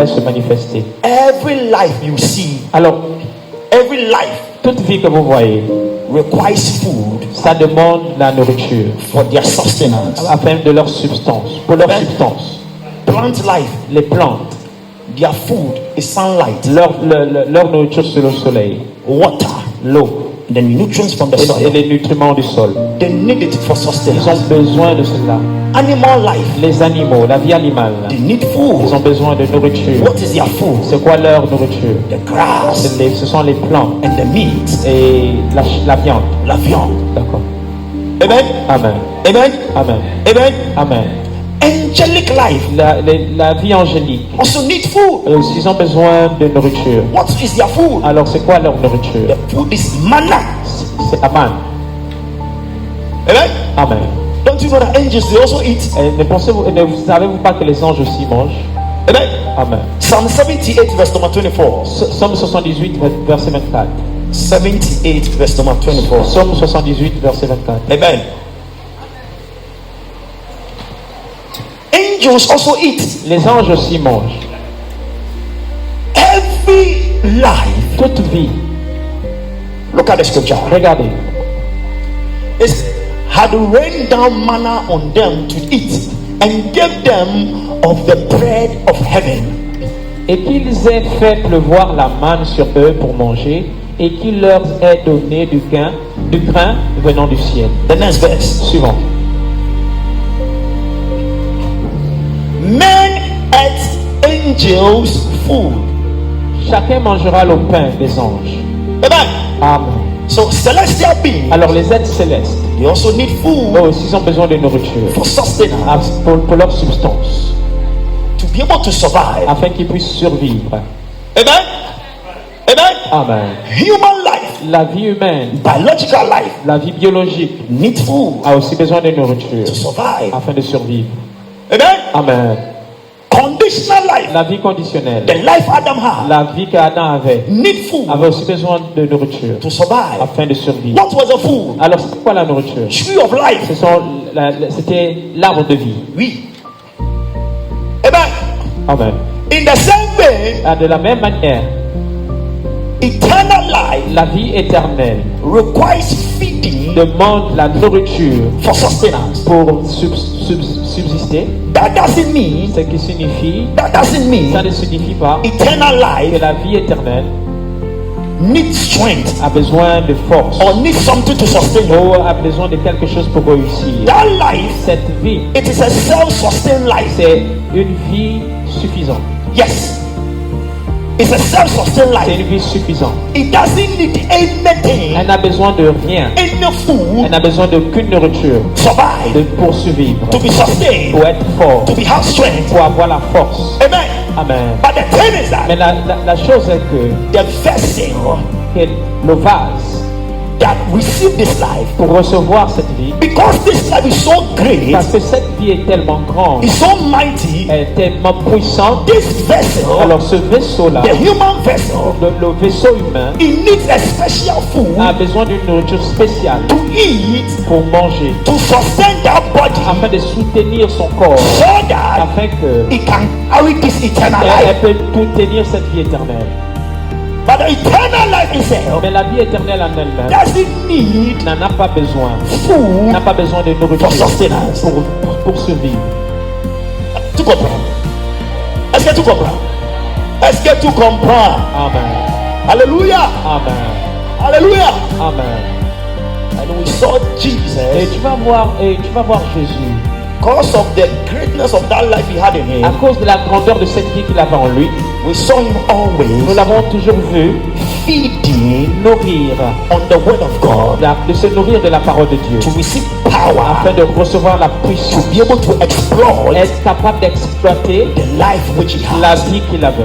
après se manifester. Every life you see, Alors, every life toute vie que vous voyez, requires food ça demande la nourriture for their sustenance. afin de leur substance, pour leur substance. Plant life, Les plantes, their food is sunlight, leur nourriture c'est le soleil, water, l'eau the nutrients from the et soil. les nutriments du sol. They need it for Ils ont sustenance. besoin de cela. Animal life, Les animaux, la vie animale, they need ils food. ont besoin de nourriture. What is their food? C'est quoi leur nourriture? The grass Ce sont les plantes and the meat, et la viande. la viande. D'accord. Amen. Amen. Amen. Amen. Amen. Amen. Angelic life La vie angélique, also need food. ils ont besoin de nourriture. What is their food? Alors c'est quoi leur nourriture? The food is manna. C'est Amen. Amen. Amen. Don't you know that angels they also eat? Et ne savez-vous pas que les anges aussi mangent? Amen. Amen. Psalm 78 verse number 24. Somme 78, verset 24. 78 verse number 24. Somme 78, verset 24. Amen. Angels also eat. Les anges aussi mangent. Every life. Toute vie, Look at the scripture. regardez, It had rained down manna on them to eat and gave them of the bread of heaven. et qu'ils aient fait pleuvoir la manne sur eux pour manger, et qu'il leur ait donné du grain venant du ciel. The next verse. Suivant. Men ate angels' food. Chacun mangera le pain des anges. Amen. Amen. So celestial beings, Alors les êtres célestes, they also need food eux aussi ont besoin de nourriture for sustenance pour leur substance, to be able to survive. afin qu'ils puissent survivre. Amen. Amen. Amen. Human life, La vie humaine, biological life, la vie biologique need food a aussi besoin de nourriture to survive. afin de survivre. Amen. Amen. Conditional life, La vie conditionnelle, the life Adam had, la vie qu'Adam need food avait aussi besoin de nourriture to survive. afin de survivre. What was the food? Alors c'est quoi la nourriture? Tree of life. C'était l'arbre de vie. Oui. Amen. Amen. In the same way, De la même manière, eternal life la vie éternelle requires feeding demande la nourriture for sustenance. pour subsister, That doesn't mean, ce qui signifie, that doesn't mean ça ne signifie pas eternal que life la vie éternelle needs strength a besoin de force or needs something to sustain you. ou a besoin de quelque chose pour réussir. That life, Cette vie, it is a self-sustained life. c'est une vie suffisante. Yes. It's a self-sustained C'est life. une vie suffisante. It doesn't need anything, Elle n'a besoin de rien. any Elle food, n'a besoin d'aucune nourriture survive, pour survivre, to be sustained, pour être fort, to be have strength. pour avoir la force. Amen. Amen. But the thing is that Mais la chose est the vessel que le vase, that received this life, pour recevoir cette vie, because this life is so great, parce que cette vie est tellement grande, is so mighty, elle est tellement puissante, this vessel, alors ce vaisseau-là, the human vessel, le vaisseau humain, it needs a special food a besoin d'une nourriture spéciale to eat pour manger, to sustain that body afin de soutenir son corps, so that afin que it can carry this eternal elle life. peut tout tenir cette vie éternelle. But the eternal life itself Mais la vie éternelle en elle-même doesn't need n'en a pas besoin, food n'a pas besoin de nourriture for sustenance. pour survivre. Tu comprends? Est-ce que tu comprends? Est-ce que tu comprends? Amen. Alléluia! Amen. Alléluia! Amen. And we saw Et Jesus, tu vas voir Jésus, because of the greatness of that life he had in à him. cause de la grandeur de cette vie qu'il avait en lui. We saw him Nous always l'avons toujours vu feeding nourrir, on the word of God de se nourrir de la parole de Dieu, to receive power afin de recevoir la to puissance, be able to exploit être capable d'exploiter the life which he la has. vie qu'il avait.